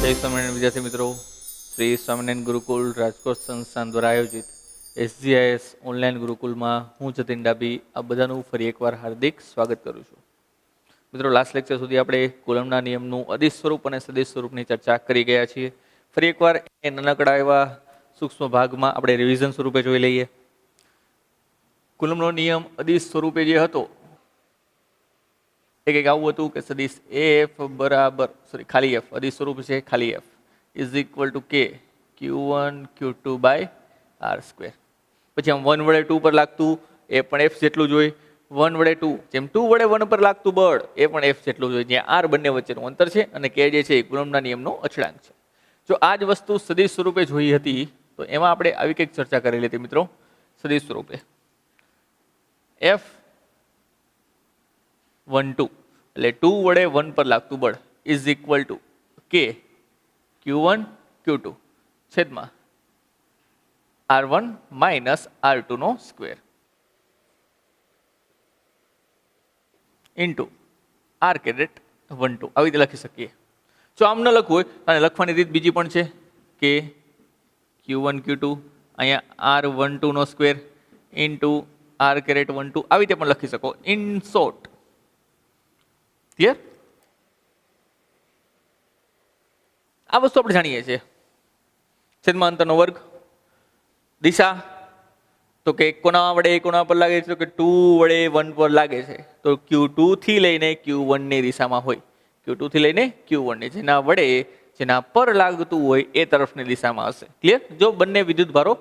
જય સ્વામિનારાયણ વિદ્યાર્થી મિત્રો, શ્રી સ્વામિનારાયણ ગુરુકુલ રાજકોટ સંસ્થાન દ્વારા આયોજિત SGIS ઓનલાઈન ગુરુકુલમાં હું જતીન ડાબી આ બધાનું ફરી એકવાર હાર્દિક સ્વાગત કરું છું. મિત્રો, લાસ્ટ લેક્ચર સુધી આપણે કુલમના નિયમનું અદિશ સ્વરૂપ અને સદિશ સ્વરૂપની ચર્ચા કરી ગયા છીએ. ફરી એકવાર એ નાનકડા એવા સૂક્ષ્મ ભાગમાં આપણે રિવિઝન સ્વરૂપે જોઈ લઈએ. કુલમનો નિયમ અદિશ સ્વરૂપે જે હતો એક આવું હતું કે સદિશ એફ બરાબર ખાલી એફ, અદિશ સ્વરૂપ છે ખાલી એફ ઇઝ ઇક્વલ ટુ કે Q1 Q2 by R square. પછી આમ 1 વડે 2 પર લાગતું એ પણ એફ જેટલું જ હોય. 1 વડે 2 જેમ 2 વડે 1 પર લાગતું બળ એ પણ એફ જેટલું જ હોય, જ્યાં આર બંને વચ્ચેનું અંતર છે અને કે જે છે એ કુલમના નિયમનો અચળાંક છે. જો આ જ વસ્તુ સદિશ સ્વરૂપે જોઈ હતી તો એમાં આપણે આવી કંઈક ચર્ચા કરેલી હતી મિત્રો. સદિશ સ્વરૂપે એફ 1 2 એટલે 2 વડે 1 પર લાગતું બળ ઇઝ ઇક્વલ ટુ કે Q1 Q2 છેદમાં R1 માઇનસ R2 નો સ્ક્વેર ઇન્ટુ આર કેરેટ 1 2 આવી રીતે લખી શકીએ. જો આમ ન લખવું હોય અને લખવાની રીત બીજી પણ છે કે Q1 Q2 અહીંયા R12 નો સ્ક્વેર ઇન્ટુ આર કેરેટ 1 2 આવી રીતે પણ લખી શકો. In short, clear? આ વસ્તુ આપણે જાણીએ છીએ. છેદમાં અંતરનો વર્ગ. દિશા તો કે કોના વડે કોના પર લાગે છે? તો કે 2 વડે 1 પર લાગે છે, તો Q2 થી લઈને Q1 ની દિશામાં હોય. Q2 થી લઈને Q1 ની, જેના વડે જેના પર લાગતું હોય એ તરફની દિશામાં હશે. ક્લિયર? જો બંને વિદ્યુત ભારો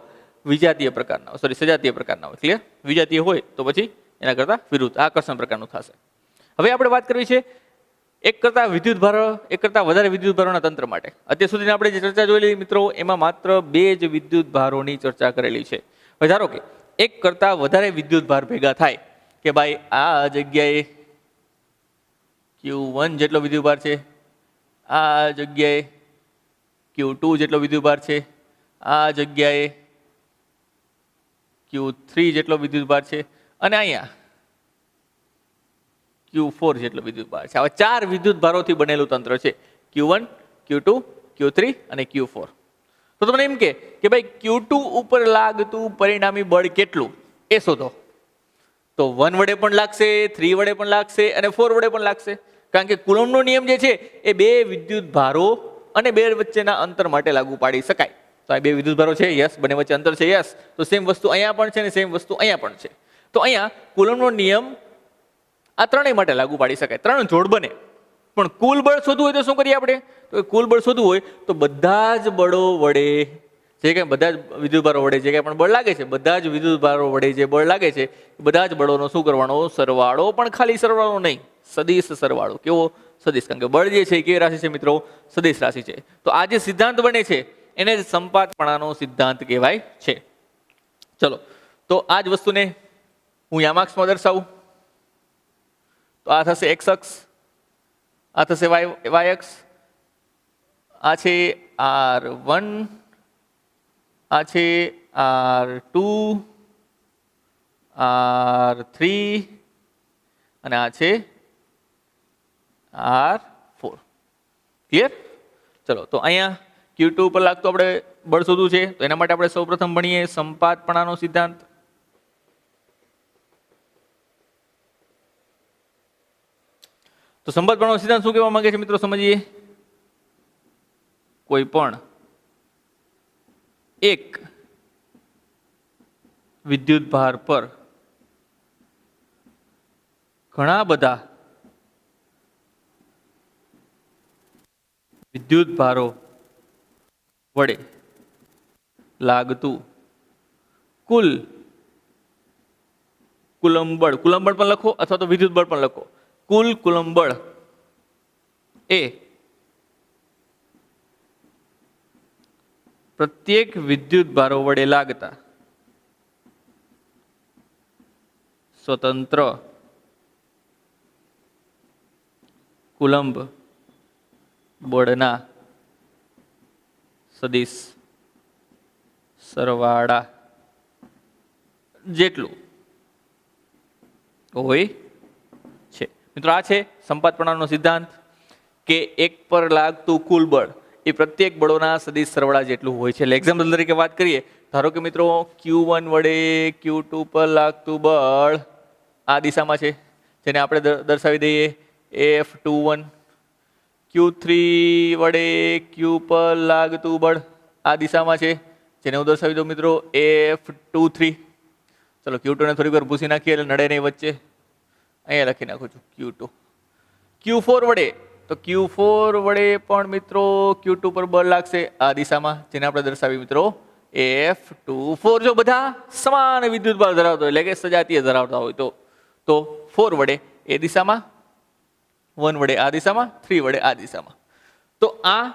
વિજાતીય પ્રકારના હોય, સજાતીય પ્રકારના હોય. ક્લિયર? વિજાતીય હોય તો પછી એના કરતા વિરુદ્ધ આકર્ષણ પ્રકારનું થશે. હવે આપણે વાત કરવી છે એક કરતા વધારે વિદ્યુત ભારોના તંત્ર માટે. અત્યાર સુધી આપણે જે ચર્ચા જોયેલી મિત્રો, એમાં માત્ર 2 જ વિદ્યુત ભારોની ચર્ચા કરેલી છે. હવે ધારો કે એક કરતા વધારે વિદ્યુત ભાર ભેગા થાય કે ભાઈ આ જગ્યાએ Q1 જેટલો વિદ્યુત ભાર છે, આ જગ્યાએ Q2 જેટલો વિદ્યુત ભાર છે, આ જગ્યાએ Q3 જેટલો વિદ્યુત ભાર છે અને અહીંયા Q4 જેટલો વિદ્યુત ભાર છે. આવા 4 વિદ્યુત ભારોથી બનેલું તંત્ર છે Q1 Q2 Q3 અને Q4. તો તમને એમ કે ભાઈ Q2 ઉપર લાગતું પરિણામી બળ કેટલું એ શોધો. તો 1 વડે પણ લાગશે, 3 વડે પણ લાગશે અને 4 વડે પણ લાગશે. કારણ કે કુલમનો નિયમ જે છે એ 2 વિદ્યુત ભારો અને 2 વચ્ચેના અંતર માટે લાગુ પાડી શકાય. તો આ 2 વિદ્યુત ભારો છે, યસ. બંને વચ્ચે અંતર છે, યસ. તો સેમ વસ્તુ અહીંયા પણ છે અને સેમ વસ્તુ અહીંયા પણ છે. તો અહીંયા કુલમનો નિયમ આ ત્રણેય માટે લાગુ પાડી શકાય. 3 જોડ બને. પણ કુલ બળ શોધવું હોય તો શું કરીએ આપણે? તો કુલ બળ શોધવું હોય તો બધા જ બળો વડે જે કંઈ બધા જ વિદ્યુત ભારો વડે જે કંઈ પણ બળ લાગે છે, બધા જ વિદ્યુત ભારો વડે જે બળ લાગે છે બધા જ બળોનો શું કરવાનો? સરવાળો. પણ ખાલી સરવાળો નહીં, સદિશ સરવાળો. કેવો? સદિશ. કારણ કે બળ જે છે એ કેવી રાશિ છે મિત્રો? સદિશ રાશિ છે. તો આ જે સિદ્ધાંત બને છે એને જ સંપાતપણાનો સિદ્ધાંત કહેવાય છે. ચલો, તો આ જ વસ્તુને હું યામાક્ષમાં દર્શાવું. તો આ થશે x અક્ષ, આ થશે y અક્ષ, આ છે R1, આ છે R2, R3 અને આ છે R4. ક્લિયર? ચલો, તો અહીંયા Q2 ઉપર લાગતું આપણે બળ શોધવું છે. તો એના માટે આપણે સૌપ્રથમ ભણીએ સંપાતપણાનો સિદ્ધાંત. તો સંપાતપણાનો સિદ્ધાંત શું કહેવા માંગે છે મિત્રો? સમજીએ. કોઈ પણ એક વિદ્યુત ભાર પર ઘણા બધા વિદ્યુત ભારો વડે લાગતું કુલમ બળ પણ લખો અથવા તો વિદ્યુત બળ પણ લખો. કુલ કુલમ બળ એ પ્રત્યેક વિદ્યુત ભારો વડે લાગતા સ્વતંત્ર કુલંબ બળના સદિશ સરવાળા જેટલું હોય છે. મિત્રો, આ છે સંપાતપણાનો સિદ્ધાંત કે એક પર લાગતું કુલ બળ એ પ્રત્યેક બળોના સદિશ સરવાળા જેટલું હોય છે. એટલે એક્ઝામ્પલ તરીકે વાત કરીએ, ધારો કે મિત્રો Q1 વડે Q2 પર લાગતું બળ આ દિશામાં છે, જેને આપણે દર્શાવી દઈએ F21. Q3 વડે Q પર લાગતું બળ આ દિશામાં છે, જેને હું દર્શાવી દઉં મિત્રો F23. ચલો Q2 ને થોડીક વાર ભૂસી નાખીએ એટલે નડે નહીં વચ્ચે. અહીંયા લખી નાખું છું Q2. Q4 વડે તો Q4 વડે પણ મિત્રો Q2 પર બળ લાગશે આ દિશામાં, જેને આપણે દર્શાવી મિત્રો F24. જો બધા સમાન વિદ્યુત ભાર ધરાવતા હોય એટલે કે સજાતીય ધરાવતા હોય તો 4 વડે એ દિશામાં, 1 વડે આ દિશામાં, 3 વડે આ દિશામાં. તો આ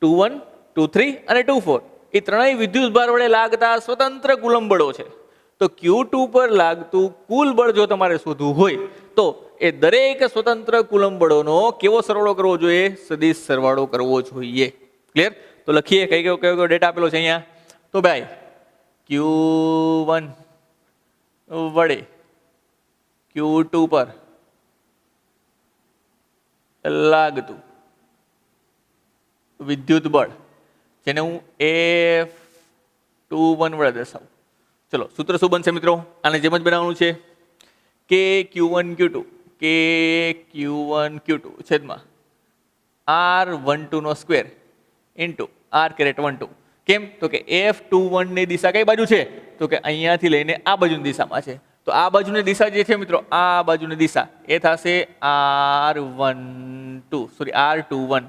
21, 23 અને 24 એ ત્રણેય વિદ્યુત ભાર વડે લાગતા સ્વતંત્ર કુલંબ બળો છે. તો Q2 પર લાગતું કુલ બળ જો તમારે શોધવું હોય તો એ દરેક સ્વતંત્ર કુલંબ બળોનો કેવો સરવાળો કરવો જોઈએ? સદિશ સરવાળો કરવો જોઈએ. ક્લિયર? તો લખીએ કયો ડેટા આપેલો છે અહીંયા. તો ભાઈ Q1 વડે Q2 પર લાગતું વિદ્યુત બળ, જેને હું F21 વડે દર્શાવું. ચલો સૂત્ર શું બનશે મિત્રો? આને જેમ જ બનાવવાનું છે કે Q1 Q2 કે Q1 Q2 છેદમાં R12 નો સ્ક્વેર ઇન્ટુ R12. કેમ? તો કે F21 ની દિશા કઈ બાજુ છે? તો કે અહીંયાથી લઈને આ બાજુની દિશામાં છે. તો આ બાજુની દિશા જે છે મિત્રો, આ બાજુની દિશા એ થશે R21.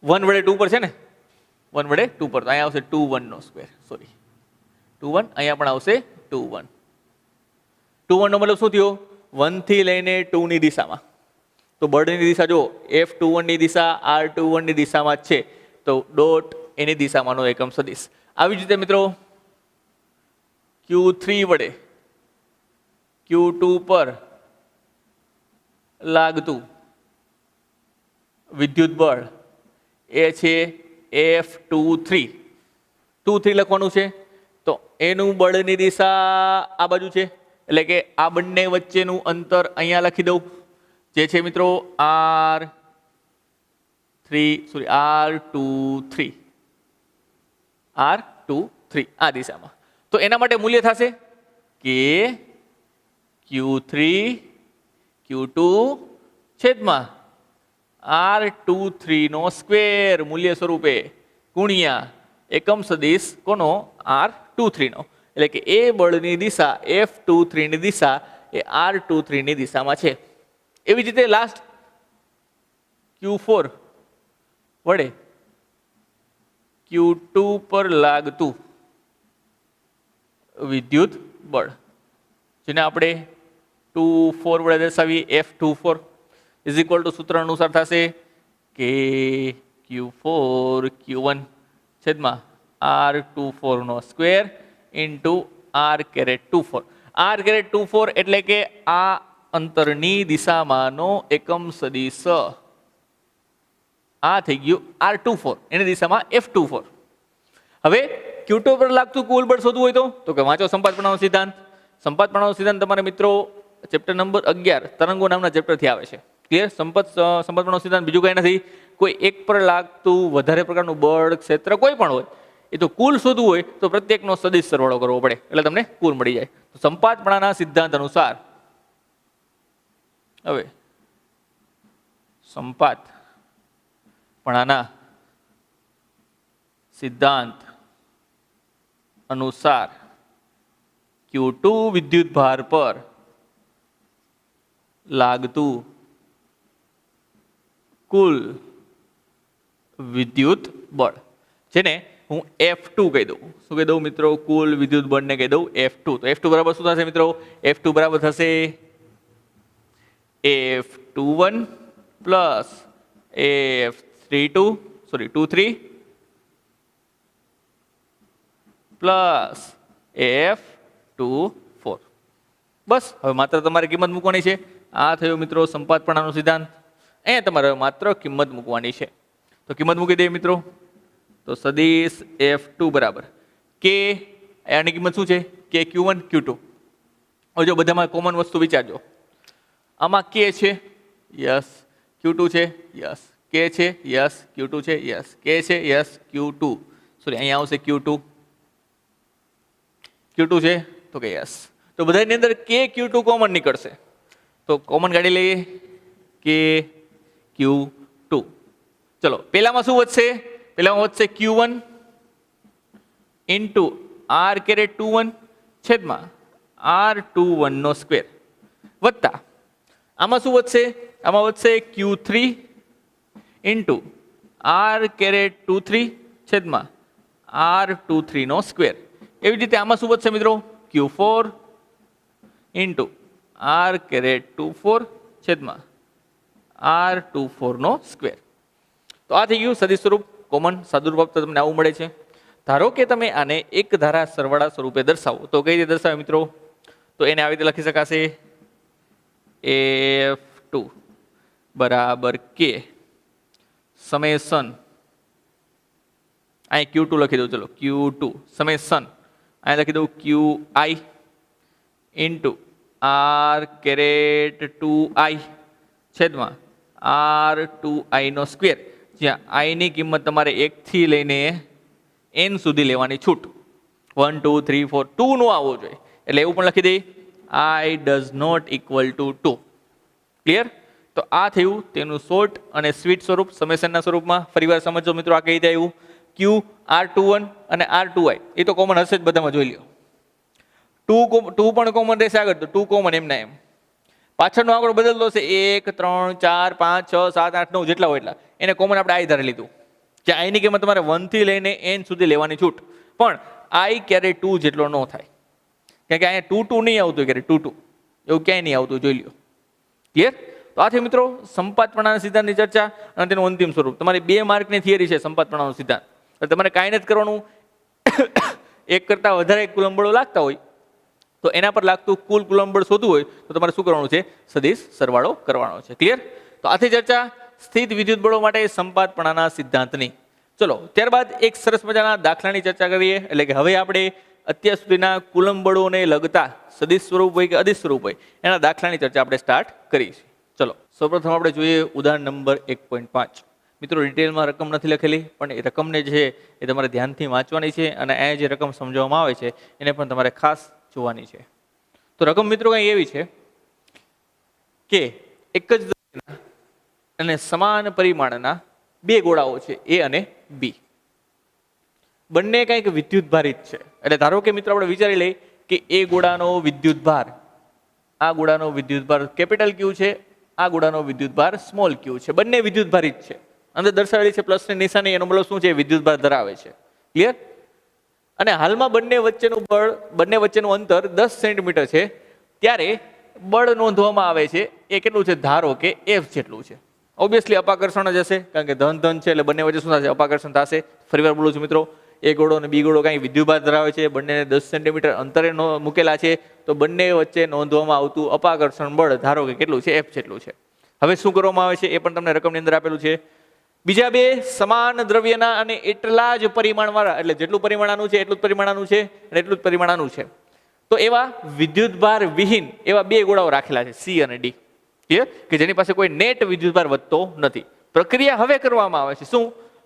1 વડે 2 પર છે ને, 1 વડે 2 પર, તો અહીંયા આવશે 21 નો સ્ક્વેર. 21, અહીંયા પણ આવશે 21. 21 નો મતલબ શું થયો? 1 થી લઈને 2 ની દિશામાં. તો બળની દિશા જો F21 ની દિશા R21 ની દિશામાં જ છે, તો ડોટ એની દિશામાંનો એકમ સદિશ. આવી જ રીતે મિત્રો Q3 વડે Q2 પર લાગતું વિદ્યુત બળ એ છે F23. 23 લખવાનું છે. તો એનું બળની દિશા આ બાજુ છે, એટલે કે આ બંને વચ્ચેનું અંતર અહીંયા લખી દઉં, જે છે મિત્રો R23 આ દિશામાં. તો એના માટે મૂલ્ય થશે કે Q3 Q2 છેદમાં R23 નો સ્ક્વેર મૂલ્ય સ્વરૂપે ગુણ્યા એકમ સદિશ કોનો? R23 નો. એટલે કે એ બળની દિશા F23 ની દિશા એ R23 ની દિશામાં છે. એવી જ રીતે લાસ્ટ Q4 વડે Q2 પર લાગતું વિદ્યુત બળ, જેને આપણે 24 વડે દર્શાવીએ F24 ઇઝ ઇક્વલ ટુ સૂત્ર અનુસાર થશે કે Q4 Q1 છેદમાં R24 નો સ્ક્વેર ઇન્ટુ R24. R24 એટલે કે આ અંતરની દિશામાંનો એકમ સદિશ. આ થઈ ગયું R24, એની દિશામાં F24. હવે Q2 પર લાગતું કુલ બળ શોધવું હોય તો કે વાંચો સંપાતપણાનો સિદ્ધાંત. સંપાતપણાનો સિદ્ધાંત તમારે મિત્રો ચેપ્ટર નંબર 11 તરંગો નામના ચેપ્ટરથી આવે છે. ક્લિયર? સંપાતપણાનો સિદ્ધાંત બીજું કંઈ નથી. કોઈ એક પર લાગતું વધારે પ્રકારનું બળ ક્ષેત્ર કોઈ પણ હોય, એ તો કુલ શોધવું હોય તો પ્રત્યેકનો સદિશ સરવાળો કરવો પડે, એટલે તમને કુલ મળી જાય. તો સંપાતપણાના સિદ્ધાંત અનુસાર હવે સંપાતપણાના સિદ્ધાંત અનુસાર Q2 વિદ્યુત ભાર પર લાગતું કુલ વિદ્યુત બળ, જેને હું F2 કહી દઉં. શું કહી દઉં મિત્રો? કુલ વિદ્યુત બળને કહી દઉં F2. તો F2 બરાબર શું થશે મિત્રો? F2 બરાબર થશે F21 plus F23 plus F24. બસ હવે માત્ર તમારે કિંમત મૂકવાની છે. આ થયો મિત્રો સંપાતપણાનો સિદ્ધાંત. અહીંયા તમારે માત્ર કિંમત મૂકવાની છે. તો કિંમત મૂકી દઈએ મિત્રો. તો સદિશ F2 બરાબર કે, આની કિંમત શું છે? કે Q1 Q2. હવે જો બધામાં કોમન વસ્તુ વિચારજો. આમાં K છે, યસ. Q2 છે, યસ. K કે છે યસ Q2 છે યસ કે છે યસ Q2 સોરી અહીંયા આવશે Q2 છે તો કે યસ તો બધાની અંદર કે Q2 કોમન નીકળશે તો કોમન કાઢી લઈએ કે Q2 ચલો પહેલામાં શું વધશે પહેલામાં વધશે Q1 ઇન્ટુ R કેરેટ 21 છેદમાં R21 નો સ્ક્વેર વત્તા આમાં શું વધશે આમાં વધશે Q3 ઇન્ટુ R કેરેટ 23 છેદમાં R23 નો સ્ક્વેર એવી રીતે આમાં શું વધશે મિત્રો Q4 ઇન્ટુ R કેરેટ 24 છેદમાં R24 નો સ્ક્વેર તો આ થઈ ગયું સદિશ સ્વરૂપ કોમન સાદુરૂપ તમને આવું મળે છે ધારો કે તમે આને એક ધારા સરવાળા સ્વરૂપે દર્શાવો તો કઈ રીતે દર્શાવે મિત્રો તો એને આવી રીતે લખી શકાશે F2 બરાબર K સમેશન અહીં Q2 લખી દઉં ચલો Q2 સમેશન અહીં લખી દઉં QI into R caret 2I છેદમાં R2I નો સ્ક્વેર જ્યાં I ની કિંમત તમારે 1 થી લઈને n સુધી લેવાની છૂટ 1 2 3 4 2 નો આવવો જોઈએ એટલે એવું પણ લખી દઈએ I does not equal to 2 clear તો આ થયું તેનું શોર્ટ અને સ્વીટ સ્વરૂપ સમેશનના સ્વરૂપમાં ફરીવાર સમજો મિત્રો આ કઈ રીતે આવ્યું Q R21 અને R2I એ તો કોમન હશે જ બધામાં જોઈ લ્યો 2 પણ કોમન રહેશે આગળ તો 2 કોમન એમના એમ પાછળનો આંકડો બદલતો હશે 1 3 4 5 6 7 8 9 જેટલા હોય એટલા એને કોમન આપણે I ધારી લીધું જે I ની કિંમત તમારે 1 થી લઈને n સુધી લેવાની છૂટ પણ I કેરેટ 2 જેટલો ન થાય કારણ કે અહીંયા 2 2 નહીં આવતું ક્યારેક 2 2 એવું ક્યાંય નહીં આવતું જોઈ લ્યો ક્લિયર તો આથી મિત્રો સંપાતપણાના સિદ્ધાંતની ચર્ચા અને તેનું અંતિમ સ્વરૂપ તમારી 2 માર્કની થિયરી છે સંપાતપણાનો સિદ્ધાંત એટલે તમારે કાંઈ નથી કરવાનું એક કરતાં વધારે કુલંબ બળો લાગતા હોય તો એના પર લાગતું કુલ કુલંબ બળ શોધવું હોય તો તમારે શું કરવાનું છે સદિશ સરવાળો કરવાનો છે ક્લિયર તો આથી ચર્ચા સ્થિત વિદ્યુત બળો માટે સંપાતપણાના સિદ્ધાંતની ચલો ત્યારબાદ એક સરસ મજાના દાખલાની ચર્ચા કરીએ એટલે કે હવે આપણે અત્યાર સુધીના કુલંબ બળોને લગતા સદિશ સ્વરૂપ હોય કે અદિશ સ્વરૂપ હોય એના દાખલાની ચર્ચા આપણે સ્ટાર્ટ કરીશું ચલો સૌપ્રથમ આપણે જોઈએ ઉદાહરણ નંબર 1.5 મિત્રો ડિટેલમાં રકમ નથી લખેલી પણ એ રકમને જે છે એ તમારે ધ્યાનથી વાંચવાની છે અને અહીંયા જે રકમ સમજાવવામાં આવે છે એને પણ તમારે ખાસ જોવાની છે તો રકમ મિત્રો કંઈ એવી છે કે એક જ અને સમાન પરિમાણના 2 ગોળાઓ છે A અને B બંને કંઈક વિદ્યુત ભારિત છે એટલે ધારો કે મિત્રો આપણે વિચારી લઈએ કે એ ગોળાનો વિદ્યુત ભાર આ ગોળાનો વિદ્યુત ભાર કેપિટલ Q છે આ ગોળાનો વિદ્યુત ભાર સ્મોલ Q છે બંને વિદ્યુત ભારિત છે અંદર દર્શાવેલી છે પ્લસની નિશાની એનો મતલબ શું છે વિદ્યુત ભાર ધરાવે છે ક્લિયર અને હાલમાં બંને વચ્ચેનું અંતર 10 સેન્ટીમીટર છે ત્યારે બળ નોંધવામાં આવે છે એ કેટલું છે ધારો કે F જેટલું છે ઓબ્વિયસલી અપાકર્ષણ જ હશે કારણ કે ધન ધન છે એટલે બંને વચ્ચે શું થશે અપાકર્ષણ થશે ફરીવાર બોલું છું મિત્રો એ ગોળો અને બી ગોળો કાંઈ વિદ્યુતભાર ધરાવે છે બંને 10 સેન્ટીમીટર અંતરે મૂકેલા છે તો બંને વચ્ચે નોંધવામાં આવતું અપાકર્ષણ બળ ધારો કે કેટલું છે F જેટલું છે હવે શું કરવામાં આવે છે એ પણ તમને રકમની અંદર આપેલું છે બીજા 2 સમાન દ્રવ્યના અને એટલા જ પરિમાણવાળા એટલે જેટલું પરિમાણાનું છે એટલું જ પરિમાણાનું છે અને એટલું જ પરિમાણાનું છે તો એવા વિદ્યુતભાર વિહીન એવા 2 ગોળાઓ રાખેલા છે C અને D ક્લિયર કે જેની પાસે કોઈ નેટ વિદ્યુતભાર વધતો નથી પ્રક્રિયા હવે કરવામાં આવે છે શું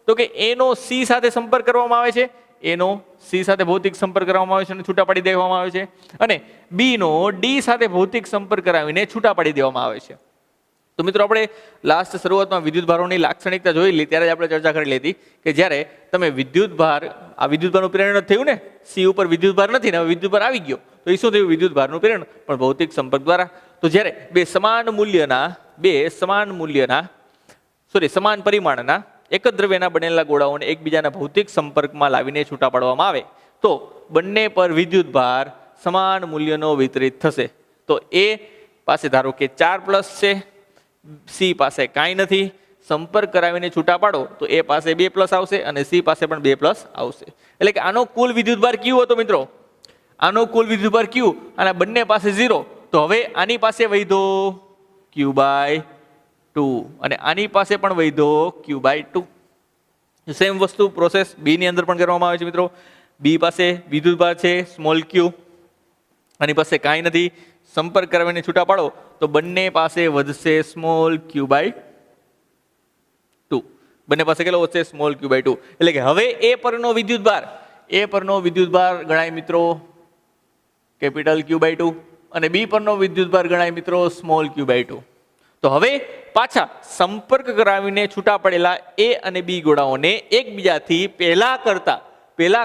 તો કે A નો C સાથે સંપર્ક કરવામાં આવે છે A નો C સાથે ભૌતિક સંપર્ક કરવામાં આવે છે અને છૂટા પાડી દેવામાં આવે છે અને B નો D સાથે ભૌતિક સંપર્ક કરાવીને છૂટા પાડી દેવામાં આવે છે તો મિત્રો આપણે લાસ્ટ શરૂઆતમાં વિદ્યુતભારોની લાક્ષણિકતા જોઈ લીધી ત્યારે જ આપણે ચર્ચા કરી લીધી કે જ્યારે તમે વિદ્યુતભાર આ વિદ્યુતભારનું પ્રેરણ થયું ને C ઉપર વિદ્યુતભાર નથી ને હવે વિદ્યુતભાર આવી ગયો તો એ શું થયું વિદ્યુતભારનું પ્રેરણ પણ ભૌતિક સંપર્ક દ્વારા તો જ્યારે સમાન પરિમાણના એક જ દ્રવ્યના બનેલા ગોળાઓને એકબીજાના ભૌતિક સંપર્કમાં લાવીને છૂટા પાડવામાં આવે તો બંને પર વિદ્યુતભાર સમાન મૂલ્યનો વિતરિત થશે તો A પાસે ધારો કે 4+ છે C પાસે કાંઈ નથી સંપર્ક કરાવીને છૂટા પાડો તો A પાસે 2+ આવશે અને C પાસે પણ 2+ આવશે એટલે કે આનો કુલ વિદ્યુતભાર Q હતો મિત્રો આનો કુલ વિદ્યુતભાર Q અને બંને પાસે 0 તો હવે આની પાસે વૈધો Q/2 અને આની પાસે પણ વૈધો Q/2 સેમ વસ્તુ પ્રોસેસ B ની અંદર પણ કરવામાં આવે છે મિત્રો B પાસે વિદ્યુતભાર છે સ્મોલ q આની પાસે કાંઈ નથી સંપર્ક કરાવીને છૂટા પાડો તો બંને પાસે વધશે સ્મોલ q/2 બંને પાસે કેટલો વધશે? Small q by 2. એટલે કે હવે એ પરનો વિદ્યુતભાર ગણાય મિત્રો કેપિટલ ક્યુ બાય 2 અને બી પરનો વિદ્યુતભાર ગણાય મિત્રો સ્મોલ ક્યુ બાય 2. તો હવે પાછા સંપર્ક કરાવીને છૂટા પડેલા એ અને બી ગોળાઓને એકબીજાથી પહેલા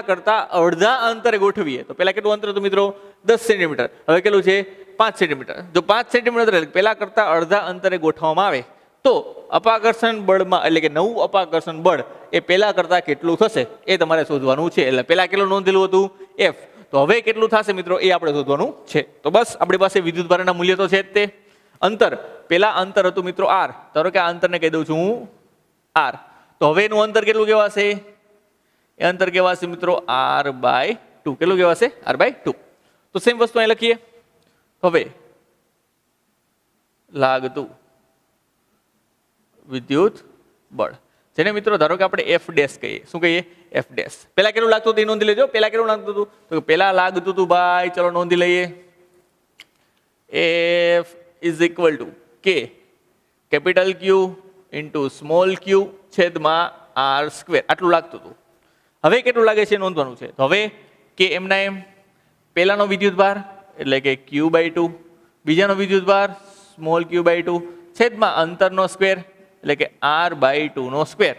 કરતા અડધા અંતરે ગોઠવીએ. તો પહેલા કેટલું અંતર હતું મિત્રો? 10 સેન્ટીમીટર. હવે કેટલું છે? 5 સેન્ટીમીટર. જો 5 સેન્ટીમીટર પહેલા કરતા અડધા અંતરે ગોઠવવામાં આવે તો અપાકર્ષણ બળમાં એટલે કે નવું અપાકર્ષણ બળ એ પહેલા કરતા કેટલું થશે એ તમારે શોધવાનું છે. એટલે પહેલા કેટલું નોંધેલું હતું? F. તો હવે કેટલું થશે મિત્રો એ આપણે શોધવાનું છે. તો બસ આપણી પાસે વિદ્યુતભારના મૂલ્ય તો છે જ તે. અંતર, પહેલા અંતર હતું મિત્રો r. ધારો કે આ અંતરને કહી દઉં છું હું r. તો હવે એનું અંતર કેટલું કહેવાશે? એ અંતર કહેવાશે મિત્રો r/2. કેટલું કહેવાશે? r/2. તો સેમ વસ્તુ અહીં લખીએ. હવે લાગતું વિદ્યુત બળ જેને મિત્રો ધારો કે આપણે F ડેશ કહીએ. શું કહીએ? F dash. પહેલા કેટલું લાગતું હતું એ નોંધી લેજો. પહેલા કેટલું લાગતું હતું? તો પહેલા લાગતું હતું ભાઈ, ચલો નોંધી લઈએ. F is equal to K capital Q into small q છેદમાં r². આટલું લાગતું હતું. હવે કેટલું લાગે છે નોંધવાનું છે. તો હવે કે એમના એમ પહેલાનો વિદ્યુતભાર એટલે કે Q બાય 2, બીજાનો વિદ્યુતભાર સ્મોલ ક્યુ બાય 2 છેદમાં અંતરનો સ્ક્વેર એટલે કે r/2 નો સ્ક્વેર.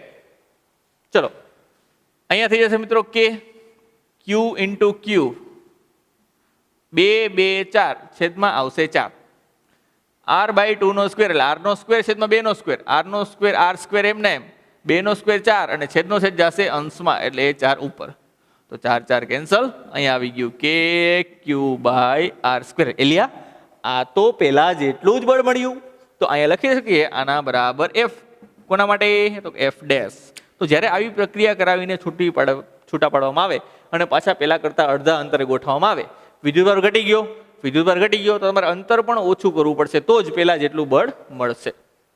ચલો અહીંયા થઈ જશે મિત્રો કે Q ઇન્ટુ Q 2 2 4 છેદમાં આવશે 4. r/2 નો સ્ક્વેર એટલે r નો સ્ક્વેર છેદમાં 2 નો સ્ક્વેર. r નો સ્ક્વેર r² એમને એમ 2 નો સ્ક્વેર 4 અને છેદનો છેદ જશે અંશમાં એટલે એ 4 ઉપર. તો 4 4 કેન્સલ. અહીંયા આવી ગયું કે Q/r². એલિયા આ તો પહેલા જેટલું જ બળ મળ્યું. તો અહીંયા લખી શકીએ આના બરાબર F. કોના માટે? તો F ડેશ. તો જ્યારે આવી પ્રક્રિયા કરાવીને છૂટા પાડવામાં આવે અને પાછા પહેલા કરતા અડધા અંતરે ગોઠવવામાં આવે, વિદ્યુતભાર ઘટી ગયો તો તમારે અંતર પણ ઓછું કરવું પડશે તો જ પહેલા જેટલું બળ મળશે.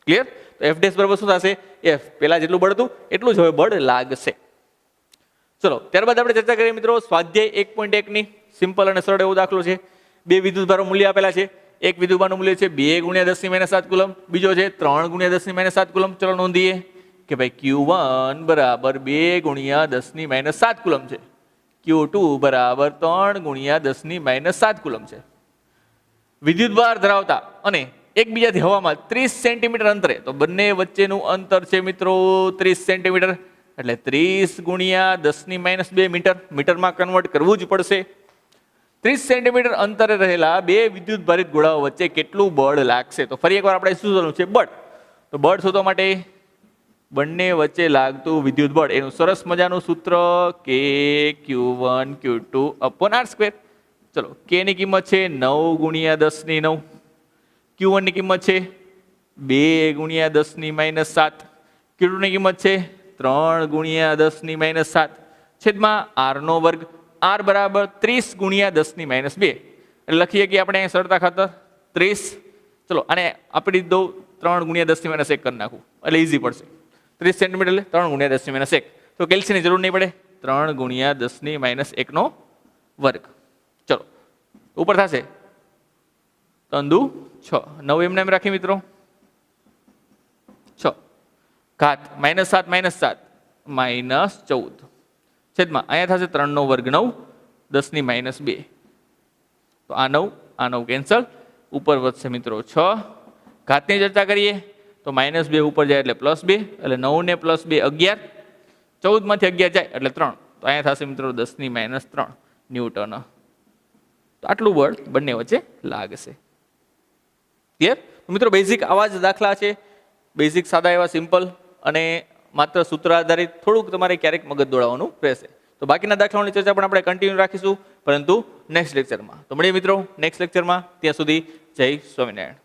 ક્લિયર? તો F ડેશ બરાબર શું થશે? F. પહેલા જેટલું બળ હતું એટલું જ હવે બળ લાગશે. ચલો ત્યારબાદ આપણે ચર્ચા કરીએ મિત્રો સ્વાધ્યાય 1.1 ની. સિમ્પલ અને સરળ એવો દાખલો છે. બે વિદ્યુતભારો મૂલ્ય આપેલા છે. એક વિદ્યુતભારનું મૂલ્ય છે 2 × 10⁻7 કુલમ, બીજો છે 3 × 10⁻7 કુલમ. ચલો નોંધીએ કે ભાઈ Q1 બરાબર 2 × 10⁻7 કુલમ છે. Q2 બરાબર 3 × 10⁻7 કુલમ છે. વિદ્યુતભાર ધરાવતા અને એકબીજાથી હવામાં 30 સેન્ટીમીટર અંતરે, તો બંને વચ્ચેનું અંતર છે મિત્રો 30 સેન્ટીમીટર એટલે 30 × 10⁻2 મીટર. મીટરમાં કન્વર્ટ કરવું જ પડશે. 30 સેન્ટીમીટર અંતરે રહેલા બે વિદ્યુત ભારિત ગોળાઓ વચ્ચે કેટલું બળ લાગશે? તો ફરી એકવાર આપણે શું શોધવાનું છે? બળ. તો બળ શોધવા માટે બંને વચ્ચે લાગતું વિદ્યુત બળ એનું સરસ મજાનું સૂત્ર કે Q1 Q2 /r². ચલો K ની કિંમત છે 9 × 10⁹. Q1 ની કિંમત છે 2 × 10⁻7. Q2 ની કિંમત છે 3 × 10⁻7 છેદમાં r². r બરાબર 30 × 10⁻2. એટલે લખીએ કે આપણે સરળતા ખાતર 30. ચલો અને આપણી દો 3 × 10⁻1 કરી નાખું એટલે ઈઝી પડશે. 30 સેન્ટીમીટર એટલે 3 × 10⁻1. તો કેલ્સીની જરૂર નહીં પડે. 3 × 10⁻1². ચલો ઉપર થશે 3 દુ 6. 9 એમને એમ રાખી મિત્રો 6 ઘાત -7 -7 -14 છેદમાં અહીંયા થશે 3² 9 10⁻2. તો આ 9 કેન્સલ. ઉપર વધશે મિત્રો 6. ઘાતની ચર્ચા કરીએ તો -2 ઉપર જાય એટલે +2 એટલે 9 ને +2 11. 14 માંથી 11 જાય એટલે 3. તો અહીંયા થશે મિત્રો 10⁻3 ન્યૂટન. તો આટલું બળ બંને વચ્ચે લાગશે. ક્લિયર? મિત્રો બેઝિક આવા જ દાખલા છે. બેઝિક સાદા એવા સિમ્પલ અને માત્ર સૂત્ર આધારિત. થોડુંક તમારે ક્યારેક મગજ દોડાવવાનું રહેશે. તો બાકીના દાખલાઓની ચર્ચા પણ આપણે કન્ટિન્યુ રાખીશું પરંતુ નેક્સ્ટ લેક્ચરમાં. તો મળીએ મિત્રો નેક્સ્ટ લેક્ચરમાં. ત્યાં સુધી જય સ્વામિનારાયણ.